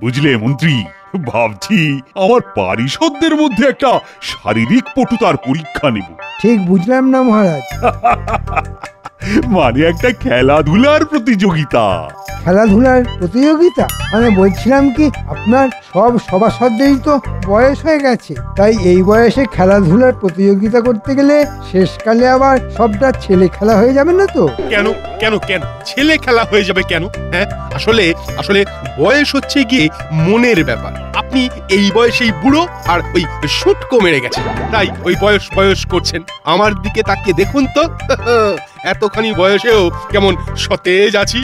বুঝলে মন্ত্রী, ভাবছি আমার পারিষদদের মধ্যে একটা শারীরিক পটুতার পরীক্ষা নেব। ঠিক বুঝলাম না মহারাজ। মানে একটা খেলাধুলার প্রতিযোগিতা। খেলাধুলার প্রতিযোগিতা মানে বলছিলাম কি, আপনার সব সভাসদেরই তো বয়স হয়ে গেছে, তাই এই বয়সে খেলাধুলার প্রতিযোগিতা করতে গেলে শেষকালে আবার সবটা ছেলে খেলা হয়ে যাবে না তো? কেন কেন কেন ছেলে খেলা হয়ে যাবে কেন? হ্যাঁ, আসলে আসলে বয়স হচ্ছে গিয়ে মনের ব্যাপার। আপনি এই বয়সেই বুড়ো আর ওই শুটকো মেরে গেছেন, তাই ওই বয়স বয়স করছেন। আমার দিকে তাকিয়ে দেখুন তো, এতখানি বয়সেও কেমন সতেজ আছি।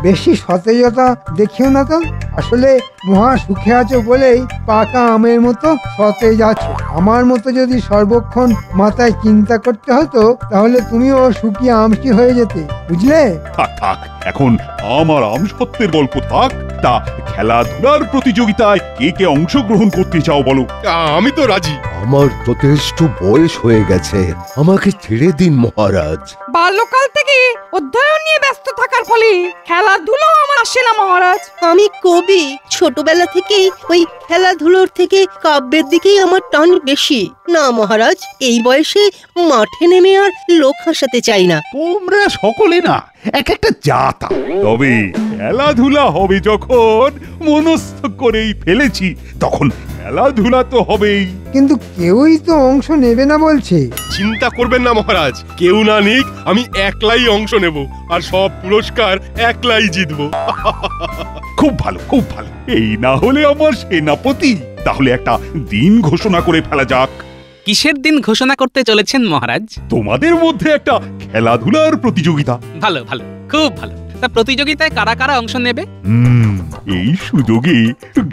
বেশি সতেজতা দেখিও না তো, আসলে মহা সুখে আছো বলেই পাকা আমের মতো সতেজ আছো। আমার মতো যদি সর্বক্ষণ মাথায় চিন্তা করতে হতো তাহলে তুমিও শুকিয়ে আমসি হয়ে যেতে, বুঝলে? থাক থাক, এখন আমার আমসত্ত্বের গল্প থাক। তা খেলাধুলার প্রতিযোগিতায় কে কে অংশগ্রহণ করতে চাও বলো? আমি তো রাজি। আমার যথেষ্ট বয়স হয়ে গেছে, আমাকে ছেড়ে দিন মহারাজ। বাল্যকাল থেকে অধ্যয়ন নিয়ে ব্যস্ত থাকার ফলে খেলাধুলো আমার আসে না মহারাজ। আমি কবি, ছোটবেলা থেকেই ওই খেলাধুলোর থেকে কাব্যের দিকেই আমার টান বেশি। না মহারাজ, এই বয়সে মাঠে নেমে আর লোক হাসাতে চাই না। তোমরা সকলে না এক একটা জাতা। তবে খেলাধুলা হবে যখন মনস্থ করেই ফেলেছি, তখন খেলাধুলা তো হবেই। কিন্তু কেউই তো অংশ নেবে না বলছে। চিন্তা করবেন না মহারাজ, কেউ না নিক, আমি একলাই অংশ নেব আর সব পুরস্কার একলাই জিতবো। খুব ভালো, খুব ভালো। এই না হলে আমার সেনাপতি। তাহলে একটা দিন ঘোষণা করে ফেলা যাক। কিসের দিন ঘোষণা করতে চলেছেন মহারাজ? তোমাদের মধ্যে একটা খেলাধুলার প্রতিযোগিতা। ভালো ভালো, খুব ভালো। তা প্রতিযোগিতায় কারা কারা অংশ নেবে? এই সুযোগে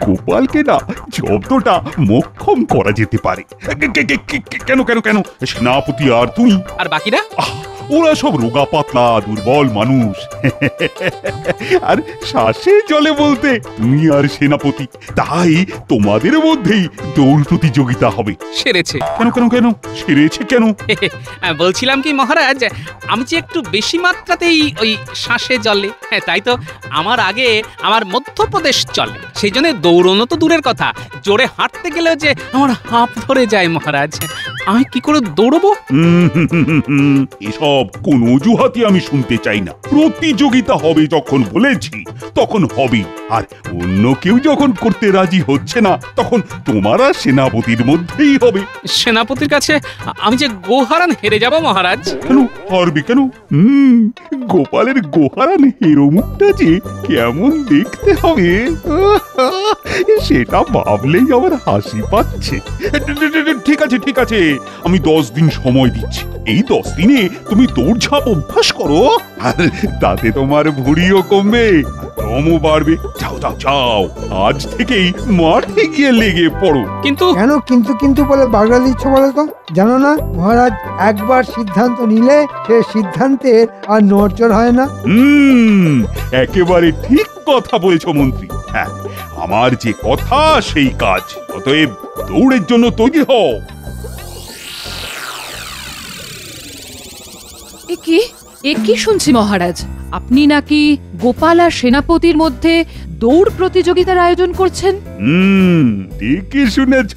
গোপালকে না জব্দটা মোক্ষম করা যেতে পারে। কেন কেন কেন সেনাপতি আর তুই। আর বাকিরা? ওরা সব রোগা পাতলা দুর্বল মানুষ। আর শ্বাসে জলে বলতে তুমি আর সেনাপতি। তাই তোমাদের মধ্যেই দৌড় প্রতিযোগিতা হবে। সেরেছে। কেন কেন কেন সেরেছে কেন? বলছিলাম কি মহারাজ, আমি যে একটু বেশি মাত্রাতেই ওই শ্বাসে জলে, তাই তো আমার আগে আমার মধ্যপ্রদেশ চলে। সেই জন্য দৌড়নো তো দূরের কথা, জোরে হাঁটতে গেলেও যে আমার হাঁপ ধরে যায় মহারাজ। আমি কি করে দৌড়বো? এসব কোন অজুহাতই আমি শুনতে চাই না। প্রতিযোগিতা হবে যখন বলেছি তখন হবে। আর অন্য কেউ যখন করতে রাজি হচ্ছে না, তখন তোমার আর সেনাপতির মধ্যেই হবে। সেনাপতির কাছে আমি যে গোহারান হেরে যাব মহারাজ। কেন হারবে কেন? গোপালের গোহারান হেরো মুখটা যে কেমন দেখতে হবে সেটা ভাবলেই আমার হাসি পাচ্ছে। ঠিক আছে ঠিক আছে, আমি 10 দিন সময় দিচ্ছি। এই 10 দিনে তুমি দৌড়ঝাঁপ অভ্যাস করো, আর তাতে তোমার ভুঁড়িও কমবে, দমও বাড়বে। যাও যাও যাও, আজ থেকেই মাঠে গিয়ে লেগে পড়ো। কিন্তু কেন কিন্তু কিন্তু বলে বাগড়া দিচ্ছ বলো তো? জানো না মহারাজ, একবার সিদ্ধান্ত নিলে সে সিদ্ধান্তের আর নড়চড় হয় না। একেবারে ঠিক কথা বলেছ মন্ত্রী। হ্যাঁ, আমার যে কথা সেই কাজ। অতএব দৌড়ের জন্য তৈরি হও। এ কি শুনছি মহারাজ, আপনি নাকি গোপাল আর সেনাপতির মধ্যে দৌড় প্রতিযোগিতার আয়োজন করছেন? ঠিকই শুনেছ।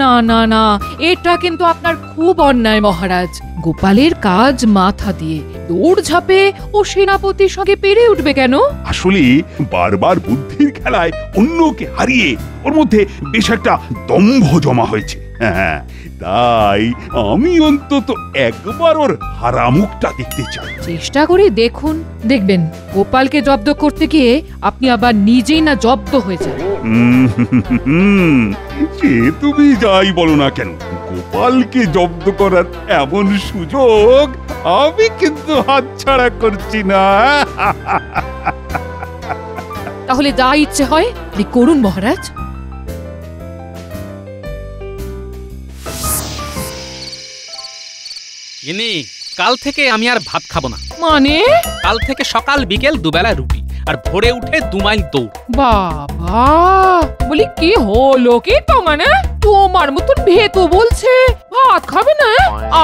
না না না, এটা কিন্তু আপনার খুব অন্যায় মহারাজ। গোপালের কাজ মাথা দিয়ে, দৌড় ঝাঁপে ও সেনাপতির সঙ্গে পেরে উঠবে কেন? আসলে বারবার বুদ্ধির খেলায় অন্যকে হারিয়ে ওর মধ্যে বেশ একটা দম্ভ জমা হয়েছে। হ্যাঁ, তাই আমি অন্তত একবার ওর হারা মুখটা দেখতে চাই। চেষ্টা করে দেখুন, দেখবেন গোপালকে জব্দ করতে গিয়ে আপনি আবার নিজেই না জব্দ হয়ে যান। সে তুমি যাই বলো না কেন, গোপালকে জব্দ করার এমন সুযোগ আমি কিন্তু হাতছাড়া করছি না। তাহলে যা ইচ্ছে হয় আপনি করুন মহারাজ। কাল থেকে আমি আর ভাত খাবো না। মানে? কাল থেকে সকাল বিকেল দুবেলা রুটি, আর ভোরে উঠে 2 মাইল দৌড়। বাবা, বলি কি হলো কি তো? মানে তোমার মতন ভেতু বলছে ভাত খাবে না,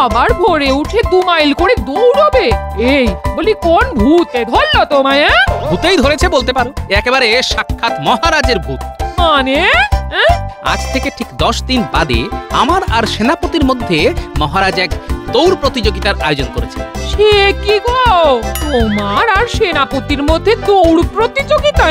আবার ভোরে উঠে 2 মাইল করে দৌড়বে। এই বলি কোন ভূতে ধরলো তোমায়? ভূতেই ধরেছে বলতে পারো, একেবারে সাক্ষাৎ মহারাজের ভূত। মানে আজ থেকে ঠিক 10 দিন বাদে আমার আর সেনাপতির মধ্যে মহারাজ এক দৌড় প্রতিযোগিতার আয়োজন করেছে। সে কি গো, তোমার আর সেনাপতির মধ্যে দৌড় প্রতিযোগিতা?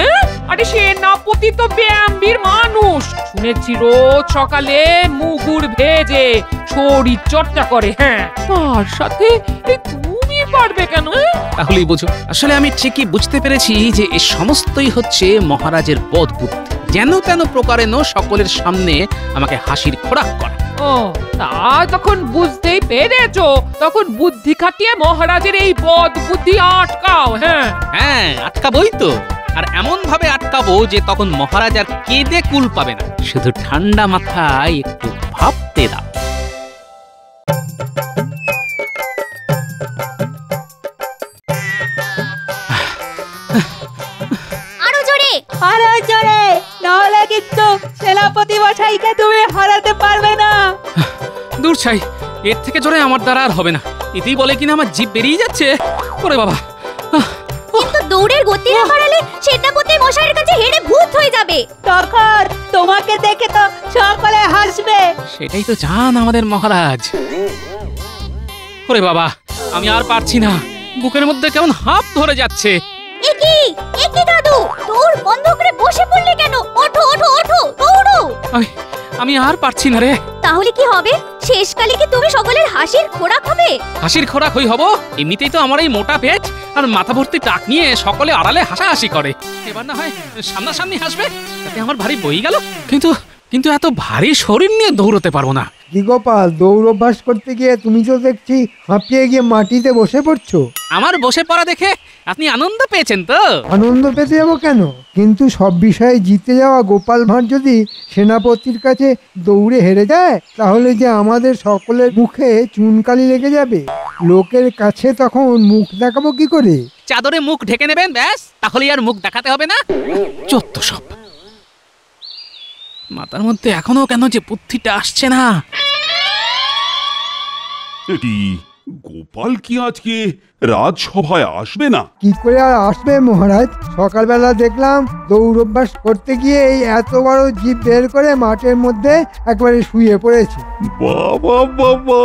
আরে সেনাপতি তো ব্যায়ামবীর মানুষ, শুনেছি রোজ সকালে মুগুর ভেজে শরীর চর্চা করে। হ্যাঁ, তার সাথে এই তুমি পারবে কেন? তাহলেই বুঝো, আসলে আমি ঠিকই বুঝতে পেরেছি যে এই সমস্তই হচ্ছে মহারাজের বদ বুদ্ধি, যেন তেন প্রকারেণ সকলের সামনে আমাকে হাসির খোরাক করা। ও, তা যখন বুঝতেই পেরেছো তখন বুদ্ধি খাটিয়ে মহারাজের এই বদ বুদ্ধি আটকাও। হ্যাঁ হ্যাঁ, আটকাবই তো, আর এমন ভাবে আটকাবো যে তখন মহারাজ আর কেঁদে কুল পাবে না। শুধু ঠান্ডা মাথায় একটু ভাবতে দাও। আরো জোরে, আরো জোরে, নাহলে কিন্তু সেনাপতি মশাইকে তুমি হারাতে পারবে না। দূর ছাই, এর থেকে জোরে আমার দ্বারা আর হবে না। এতেই বলে কিনা আমার জিভ বেরিয়ে যাচ্ছে। ওরে বাবা, কিন্তু দৌড়ের গতি না বাড়ালে সেনাপতি মশাইয়ের কাছে হেরে ভূত হয়ে যাবে। তখন তোমাকে দেখে তো সকলে হাসবে। সেটাই তো জান আমাদের মহারাজ। ওরে বাবা, আমি আর পারছি না, বুকের মধ্যে কেমন হাঁপ ধরে যাচ্ছে। একি দাদু, দৌড় বন্ধ করে বসে পড়লে কেন? ওঠো ওঠো ওঠো, দৌড়ো। আমি আর পারছি না রে। তাহলে কি হবে? শেষকালে কি তুমি সকলের হাসির খোরাক হবে? হাসির খোরাক হই হব? এমনিতেই তো আমার এই মোটা পেট আর মাথা ভর্তি টাক নিয়ে সকলে আড়ালে হাসাহাসি করে। এবার না হয় সামনাসামনি হাসবে, তাতে আমার ভারী বই গেল। কিন্তু এত ভারী শরীর নিয়ে দৌড়তে পারবো না। কি গোপাল, দৌড় অভ্যাস করতে গিয়ে তুমি তো দেখছি হাঁপিয়ে গিয়ে মাটিতে বসে পড়ছো। আমার বসে পড়া দেখে আপনি আনন্দ পেয়েছেন তো? আনন্দ পেতে যাবো কেন, কিন্তু সব বিষয়ে জিতে যাওয়া গোপাল ভাঁড় যদি সেনাপতির কাছে দৌড়ে হেরে যায় তাহলে যে আমাদের সকলের মুখে চুনকালি লেগে যাবে। লোকের কাছে তখন মুখ দেখাবো কি করে? চাদরে মুখ ঢেকে নেবেন, ব্যাস, তাহলেই আর মুখ দেখাতে হবে না। চত্ব সব। মাথার মধ্যে এখনো কেন যে বুদ্ধিটা আসছে না। এটি গোপাল কি আজকে রাজসভায় আসবে না? কি করে আর আসবে মহারাজ? সকালবেলা দেখলাম দৌড় অভ্যাস করতে গিয়ে এই এত বড় জিভ বের করে মাঠের মধ্যে একবারে শুয়ে পড়েছে। বাবা বাবা,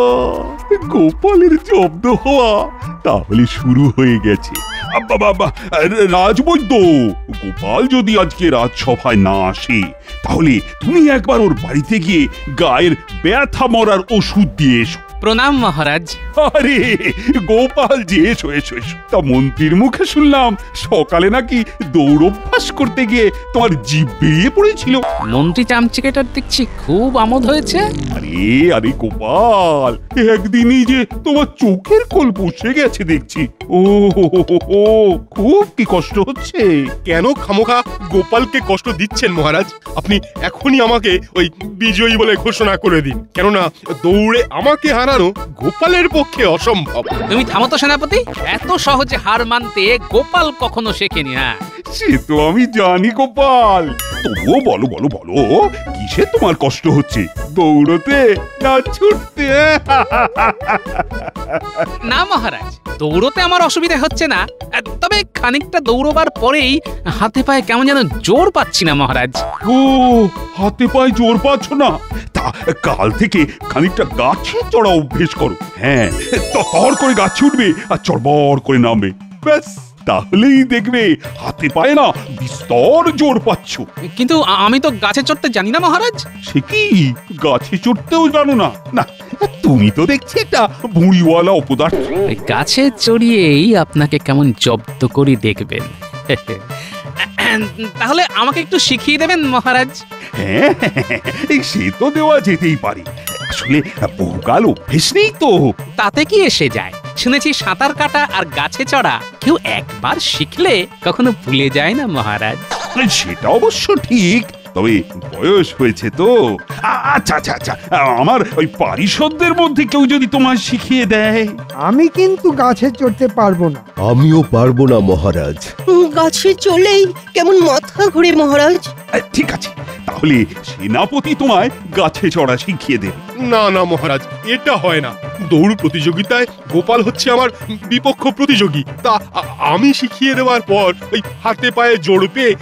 গোপালের জব্দ হওয়া তাহলে শুরু হয়ে গেছে। রাজবৈদ্য, গোপাল যদি আজকে রাজসভায় না আসে তাহলে তুমি একবার ওর বাড়িতে গিয়ে গায়ের ব্যথা মরার ওষুধ দিয়ে এসো। প্রণাম মহারাজ। আরে গোপাল যে, এসো এসো এসো। তা মন্ত্রীর মুখে শুনলাম সকালে নাকি দৌড় অভ্যাস করতে গিয়ে তোমার জিভ বেরিয়ে পড়েছিল। মন্ত্রী চামচিকেটার দেখছি খুব আমোদ হয়েছে। আরে গোপাল, একদিনই যে তোমার চোখের কোল বসে গেছে দেখছি। ও খুব কি কষ্ট হচ্ছে? কেন খামোখা গোপালকে কষ্ট দিচ্ছেন মহারাজ? আপনি এখনই আমাকে ওই বিজয়ী বলে ঘোষণা করে দিন, কেননা দৌড়ে আমাকে হারানো গোপালের পক্ষে অসম্ভব। তুমি থামো তো সেনাপতি, এত সহজে হার মানতে গোপাল কখনো শেখেনি। হ্যাঁ, সে তো আমি জানি গোপাল, তবুও বলো বলো বলো, কিসে তোমার কষ্ট হচ্ছে? দৌড়তে না ছুটতে? না মহারাজ, দৌড়তে আমার অসুবিধা হচ্ছে না, তবে খানিকটা দৌড়বার পরেই হাতে পায়ে কেমন যেন জোর পাচ্ছি না মহারাজ। ও, হাতে পায়ে জোর পাচ্ছ না? তা কাল থেকে খানিকটা গাছে চড়া অভ্যেস করো। হ্যাঁ, তর করে গাছে উঠবে আর চড়বড় করে নামবে, ব্যাস, তাহলেই দেখবে হাতে পায়ে না বিস্তর জোর পাচ্ছ। কিন্তু আমি তো গাছে চড়তে জানি না মহারাজ। সে কি, গাছে চড়তেও জানো না? না, তুমি তো দেখছি একটা ভুঁড়িওয়ালা অপদার্থ। গাছে চড়িয়েই আপনাকে কেমন জব্দ করি দেখবেন। তাহলে আমাকে একটু শিখিয়ে দেবেন মহারাজ? হ্যাঁ, সে তো দেওয়া যেতেই পারে, আসলে বহুকাল অভ্যেস নেই তো। তাতে কি এসে যায়? শুনেছি সাঁতার কাটা আর গাছে চড়া কেউ একবার শিখলে কখনো ভুলে যায় না মহারাজ। সেটা অবশ্য ঠিক, তবে বয়স হয়েছে তো। আচ্ছা আচ্ছা আচ্ছা, আমার ওই পারিষদদের মধ্যে কেউ যদি তোমায় শিখিয়ে দেয়। আমি কিন্তু গাছে চড়তে পারবো না। আমিও পারবো না মহারাজ। গাছে চলেই কেমন মাথা ঘুরে মহারাজ। ঠিক আছে, তাহলে সেনাপতি তোমায় গাছে চড়া শিখিয়ে দেবে। না না মহারাজ, এটা হয় না। দৌড় প্রতিযোগিতায় গোপাল হচ্ছে আমার বিপক্ষ প্রতিযোগী। তা আমি শিখিয়ে দেওয়ার পর ওই হাতে পায়ে জোর পেয়ে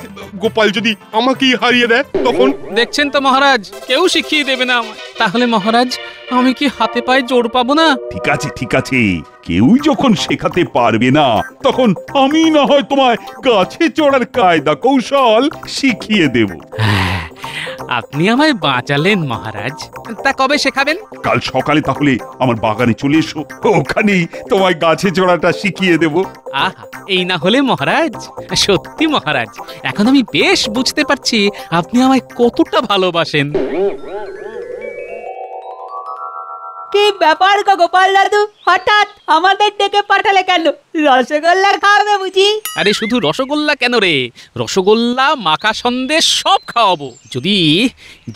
গোপাল যদি আমাকেই হারিয়ে দেয় তখন? দেখছেন তো মহারাজ, কেউ শিখিয়ে দেবে না আমায়। তাহলে মহারাজ, আমি কি হাতে পায়ে জোর পাবো না? ঠিক আছে ঠিক আছে, কেউ যখন শেখাতে পারবে না তখন আমি না হয় তোমায় গাছে চড়ার কায়দা কৌশল শিখিয়ে দেব। আপনি আমায় বাঁচালেন মহারাজ। তা কবে শেখাবেন? কাল সকালে তাহলে আমার বাগানে চলে এসো, ওখানেই তোমায় গাছে চড়াটা শিখিয়ে দেব। আহা, এই না হলে মহারাজ, সত্যি মহারাজ, এখন আমি বেশ বুঝতে পারছি আপনি আমায় কতটা ভালোবাসেন। কি ব্যাপার গো গোপাল দাদু, হঠাৎ আমাদের ডেকে পাঠালে কেন? রসগোল্লা খাওয়াবে বুঝি? আরে শুধু রসগোল্লা কেন রে, রসগোল্লা মাখা সন্দেশ সব খাওয়াবো, যদি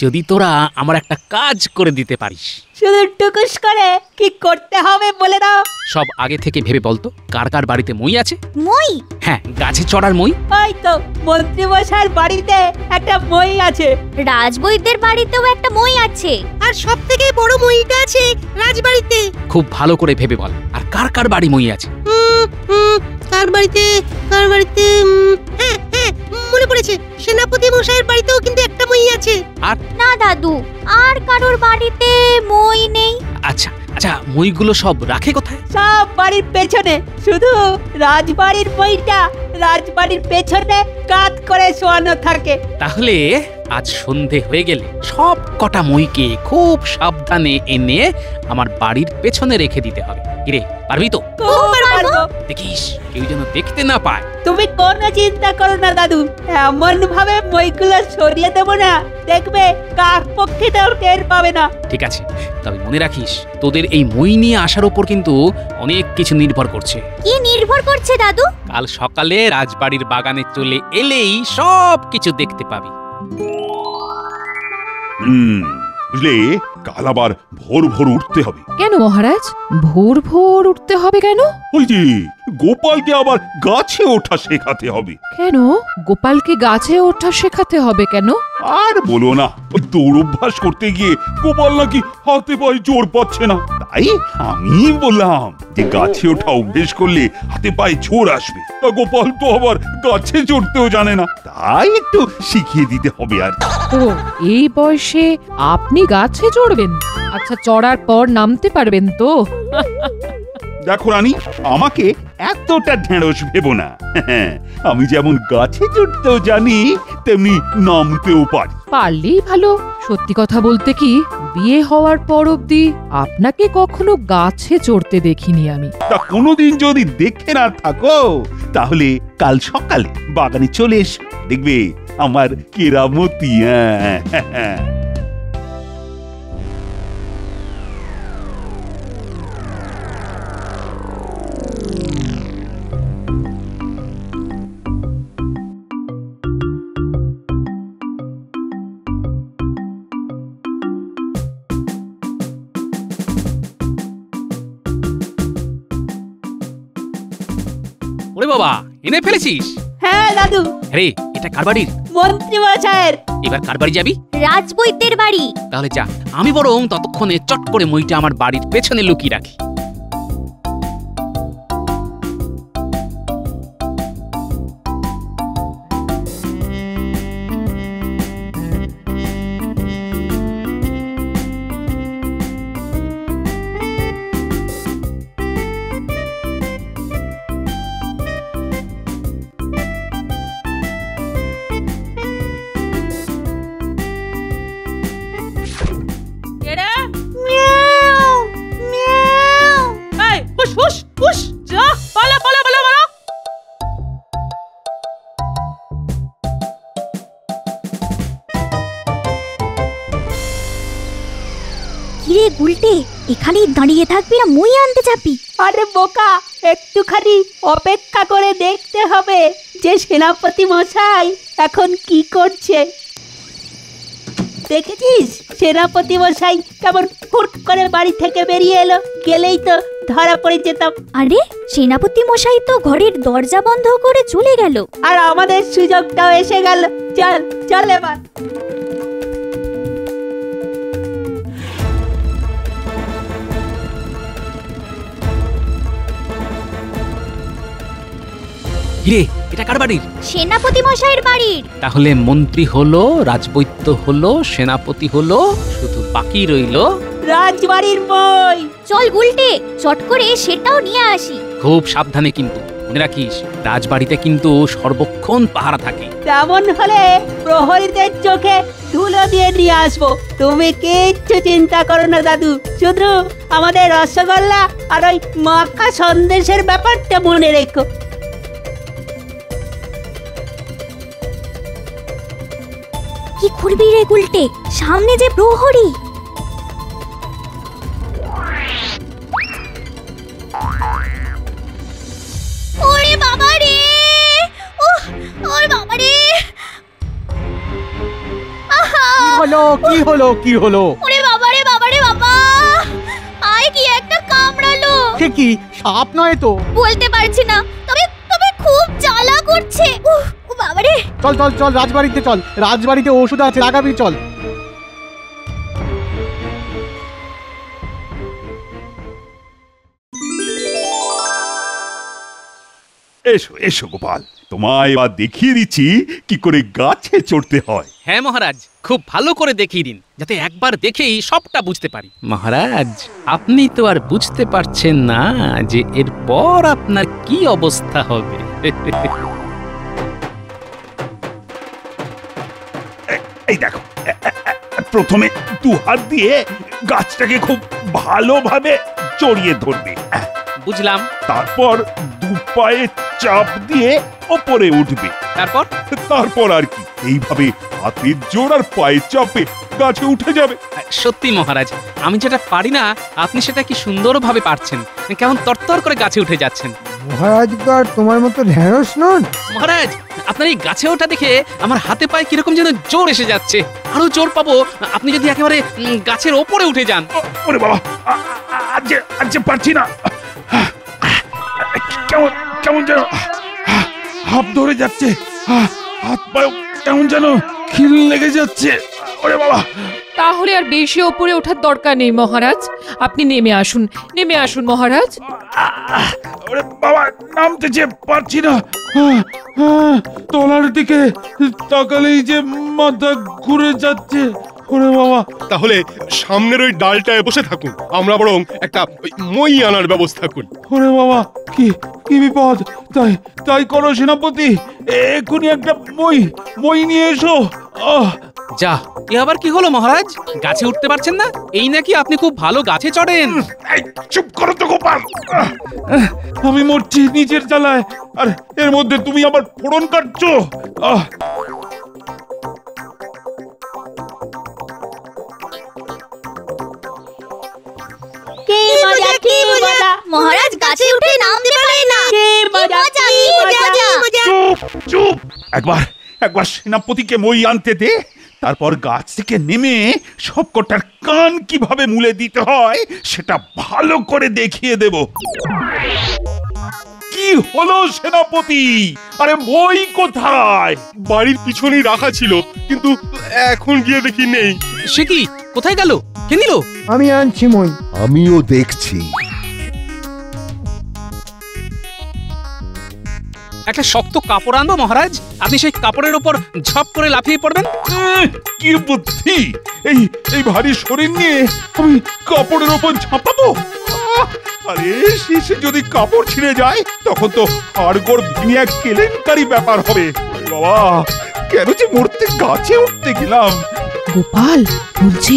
যদি তোরা আমার একটা কাজ করে দিতে পারিস। শুধু টুকুস করে কি করতে হবে বলে দাও। সব আগে থেকে ভেবে বলতো, কার কার বাড়িতে মই আছে? মই? হ্যাঁ, গাছে চড়ার মই। ওই তো মন্ত্রী মশাইয়ের বাড়িতে একটা মই আছে, রাজবৈদ্যের বাড়িতেও একটা মই আছে, আর সব থেকে বড় মইটা আছে রাজবাড়িতে। খুব ভালো করে ভেবে বল, আর কার কার বাড়ি মই আছে? কার বাড়িতে হ্যাঁ হ্যাঁ মনে পড়েছে, সেনাপতি মশাইয়ের বাড়িতেও কিন্তু একটা মই আছে। আর না দাদু, আর কারোর বাড়িতে মই নেই। আচ্ছা আচ্ছা, মইগুলো সব রাখে কোথায়? সব বাড়ির পেছনে, শুধু রাজবাড়ির মইটা রাজবাড়ির পেছনে কাত করে শোয়ানো থাকে। তাহলে আজ সন্ধে হয়ে গেলে সব কটা মইকে খুব সাবধানে এনে আমার বাড়ির পেছনে রেখে দিতে হবে। কিরে, পারবি তো? পারবো। দেখিস কেউ যেন দেখতে না পায়। তুমি কোনো চিন্তা করো না দাদু, এমন ভাবে মইগুলো সরিয়ে দেবো না, দেখবে কাক পক্ষীটাও টের পাবে না। ঠিক আছে, তবে মনে রাখিস, তোদের এই মই নিয়ে আসার উপর কিন্তু অনেক কিছু নির্ভর করছে। কি নির্ভর করছে দাদু? কাল সকালে রাজবাড়ির বাগানে চলে এলেই সব কিছু দেখতে পাবি। বুঝলে, কাল আবার ভোর ভোর উঠতে হবে। কেন মহারাজ, ভোর ভোর উঠতে হবে কেন? ওই যে গোপালকে আবার গাছে ওঠা শেখাতে হবে। কেন গোপালকে গাছে ওঠা শেখাতে হবে কেন? আর বলো না, ওই দৌড় অভ্যাস করতে গিয়ে গোপাল নাকি হাতে পায়ে জোর পাচ্ছে না। তাই আমি বললাম যে গাছে ওঠা অভ্যেস করলে হাতে পায়ে জোর আসবে। তা গোপাল তো আবার গাছে চড়তেও জানে না, তাই একটু শিখিয়ে দিতে হবে আর। ও, এই বয়সে আপনি গাছে চড়বেন? আচ্ছা, চড়ার পর নামতে পারবেন তো? দেখো রানী, আমাকে এতটা ঢেঁড়স ভেবো না। আমি যেমন গাছে চড়তেও জানি, তেমনি নামতেও পারি। পারলেই ভালো। সত্যি কথা বলতে কি, বিয়ে হওয়ার পর অবধি আপনাকে কখনো গাছে চড়তে দেখিনি আমি। তা কোনোদিন যদি দেখে না থাকো, তাহলে কাল সকালে বাগানে চলে এসো, দেখবে আমার কেরামতি। ওরে বাবা, এনে ফেলেছিস? হ্যাঁ দাদু। আরে, এটা কার বাড়ির? মন্ত্রী মশাইয়ের। এবার কার বাড়ি যাবি? রাজবৈদ্যের বাড়ি। তাহলে যা, আমি বরং ততক্ষণে চট করে মইটা আমার বাড়ির পেছনে লুকিয়ে রাখি। কিরে গুলটে, এখানেই দাঁড়িয়ে থাকবি না মই আনতে যাবি? আরে বোকা, একটুখানি অপেক্ষা করে দেখতে হবে যে সেনাপতি মশাই এখন কি করছে। দেখেছিস সেনাপতি মশাই কেমন হুট করে বাড়ি থেকে বেরিয়ে এলো? গেলেই তো ধরা পড়ে যেতাম। আরে সেনাপতি মশাই তো ঘরের দরজা বন্ধ করে চলে গেল, আর আমাদের সুযোগটাও এসে গেল। চল চল এবার। কিরে, এটা কার বাড়ির? সেনাপতি মশাইয়ের বাড়ির। তাহলে মন্ত্রী হলো, রাজবৈদ্য হলো, সেনাপতি হলো, শুধু বাকি রইলো রাজবাড়ির মই। চল গুলটে, চট করে সেটাও নিয়ে আসি। খুব সাবধানে কিন্তু, মনে রাখিস রাজবাড়িতে কিন্তু সর্বক্ষণ পাহারা থাকে। তেমন হলে প্রহরীদের চোখে ধুলো দিয়ে নিয়ে আসবো। তুমি কিচ্ছু চিন্তা করো না দাদু, শুধু আমাদের রসগোল্লা আর ওই মাখা সন্দেশের ব্যাপারটা মনে রেখো। কি করবি রে গুলটে, সামনে যে প্রহরী। ওরে বাবা রে, ওরে বাবা রে। কি হলো? ওরে বাবা রে বাবা রে বাবা, আয় কি একটা কামড়ালো। সে কি, সাপ নয় তো? বলতে পারছি না, তবে তবে খুব জ্বালা করছে। ও বাবা রে। চল রাজবাড়িতে চল, রাজবাড়িতে ওষুধ আছে, লাগাবি চল। এসো এসো গোপাল, তোমায় এবার দেখিয়ে দিচ্ছি কি করে গাছে চড়তে হয়। হ্যাঁ মহারাজ, খুব ভালো করে দেখিয়ে দিন, যাতে একবার দেখেই সবটা বুঝতে পারি। মহারাজ, আপনি তো আর বুঝতে পারছেন না যে এরপর আপনার কি অবস্থা হবে। এই দেখো, প্রথমে দু হাত দিয়ে গাছটাকে খুব ভালোভাবে জড়িয়ে ধরবে। বুঝলাম। তারপর দু পায়ে চাপ দিয়ে ওপরে উঠবে। তারপর আর কি, এইভাবে হাতের জোর আর পায়ের চাপে গাছে উঠে যাবে। সত্যি মহারাজ, আমি যেটা পারি না আপনি সেটা কি সুন্দরভাবে পারছেন। কেমন তরতর করে গাছে উঠে যাচ্ছেন। মহারাজ তো আর তোমার মতো ঢেঁড়স নন। মহারাজ, আপনার এই গাছে ওঠা দেখে আমার হাতে পায়ে কিরকম যেন জোর এসে যাচ্ছে। আরো জোর পাবো আপনি যদি একেবারে গাছের ওপরে উঠে যান। ওরে বাবা, আজ পারছি না, কেমন যেন হাত ধরে যাচ্ছে, হাত পায়ে কেমন যেন খিল লেগে যাচ্ছে। ওরে বাবা। তাহলে আর বেশি ওপরে ওঠার দরকার নেই মহারাজ, আপনি নেমে আসুন মহারাজ। ওরে বাবা, নামতে যে পারছি না, তলার দিকে তাকালেই যে মাথা ঘুরে যাচ্ছে। ওরে বাবা। তাহলে সামনের ওই ডালটায় বসে থাকুন, আমরা বরং একটা মই আনার ব্যবস্থা করি। ওরে বাবা, কি বিপদ! তাই করো সেনাপতি, এক্ষুনি একটা মই নিয়ে এসো। যা, এ আবার কি হলো মহারাজ? গাছে উঠতে পারছেন না? এই নাকি আপনি খুব ভালো গাছে চড়েন। চুপ করো তো গোপাল, আমি মরছি নিজের জ্বালায়, আর এর মধ্যে তুমি আবার ফোড়ন কাটছো। মহারাজ গাছে উঠে নামতে পারে না। চুপ, একবার সেনাপতিকে মই আনতে দে, তারপর গাছ থেকে নেমে সবকটার কান কিভাবে মুলে দিতে হয় সেটা ভালো করে দেখিয়ে দেব। কি হলো সেনাপতি? আরে মই কোথায়? বাড়ির পিছনেই রাখা ছিল, কিন্তু এখন গিয়ে দেখি নেই। সে কি, কোথায় গেল? কে নিল? আমি আনছি মই। আমিও দেখছি। একটা শক্ত কাপড় আনবো মহারাজ, আপনি সেই কাপড়ের উপর ঝপ করে লাফিয়ে পড়বেন। কি বুদ্ধি! এই ভারী শরীর নিয়ে আমি কাপড়ের উপর ঝাঁপাবো? আরে শেষে যদি কাপড় ছিঁড়ে যায় তখন তো হাড়গোড় ভেঙে এক কেলেঙ্কারি ব্যাপার হবে। বাবা, কেন যে মরতে গাছে উঠতে গেলাম। গোপাল, বলছি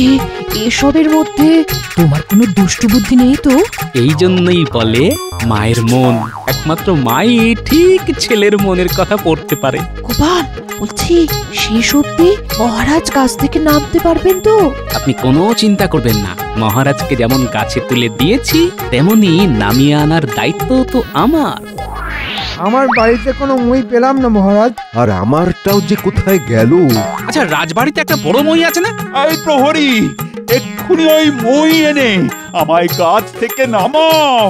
এসবের মধ্যে তোমার কোনো দুষ্টু বুদ্ধি নেই তো? এই জন্যই বলে মায়ের মন, একমাত্র মাই ঠিক ছেলের মনের কথা পড়তে পারে। গোপাল, বলছি শেষ অব্দি মহারাজ গাছ থেকে নামতে পারবেন তো? আপনি কোনো চিন্তা করবেন না, মহারাজকে যেমন গাছে তুলে দিয়েছি তেমনি নামিয়ে আনার দায়িত্ব তো আমার। আমার বাড়িতে কোনো মই পেলাম না মহারাজ। আর আমারটাও যে কোথায় গেল। আচ্ছা, রাজবাড়িতে একটা বড় মই আছে না? এই প্রহরী, এক্ষুনি ওই মই এনে আমায় গাছ থেকে নামাও।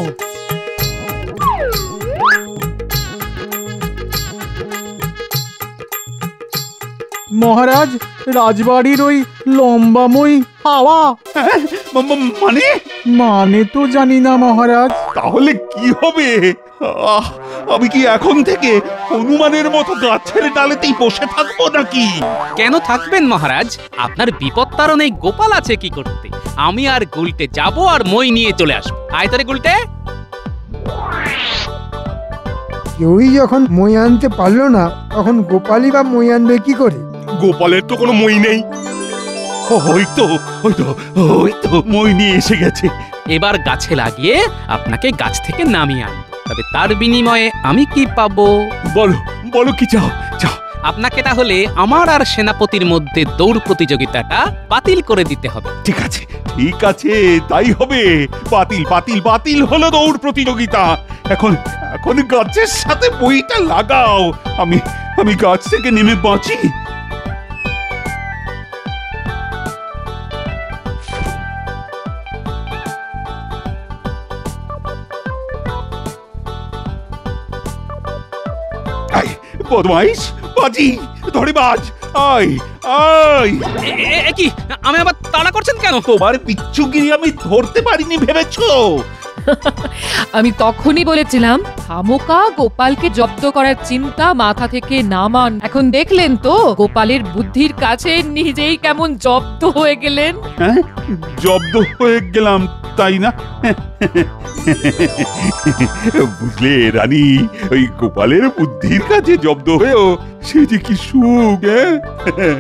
মহারাজ, রাজবাড়ির ওই লম্বা মই হাওয়া। মানে তো জানি না মহারাজ। তাহলে কি হবে? আমি কি এখন থেকে হনুমানের মতো গাছের ডালেতেই বসে থাকবো নাকি? কেন থাকবেন মহারাজ? আপনার বিপদ তাড়ন এই গোপাল আছে কি করতে? আমি আর গুলটে যাব আর মই নিয়ে চলে আসবো। আয় তারে গুলটে। কেউই যখন মই আনতে পারলো না, তখন গোপালই বা মই আনবে কি করে? গোপালের তো কোনো মই নেই। ওই তো মই নিয়ে এসে গেছে। এবার গাছে লাগিয়ে আপনাকে গাছ থেকে নামিয়ে আনবো। তবে তার বিনিময়ে আমি কি পাবো? বলো কি চাও? আপনাকে তাহলে আমার আর সেনাপতির মধ্যে দৌড় প্রতিযোগিতাটা বাতিল করে দিতে হবে। ঠিক আছে, তাই হবে। বাতিল হলো দৌড় প্রতিযোগিতা। এখন গাছের সাথে বইটা লাগাও। আমি গাছ থেকে নেমে বাঁচি। বদমাইশ, বাজি ধরে বাজ, আয়। কি আমি আবার তাড়া করছেন কেন? তোমার পিচ্চুগিরি আমি ধরতে পারিনি ভেবেছো? আমি তখনই বলেছিলাম খামোকা গোপালকে জব্দ করার চিন্তা মাথা থেকে নামান। এখন দেখলেন তো গোপালের বুদ্ধির কাছে নিজেই কেমন জব্দ হয়ে গেলেন। হ্যাঁ, জব্দ হয়ে গেলাম তাই না? বুঝলে রানী, ওই গোপালের বুদ্ধির কাছে জব্দ হয়েও সে যে কি সুখ। হ্যাঁ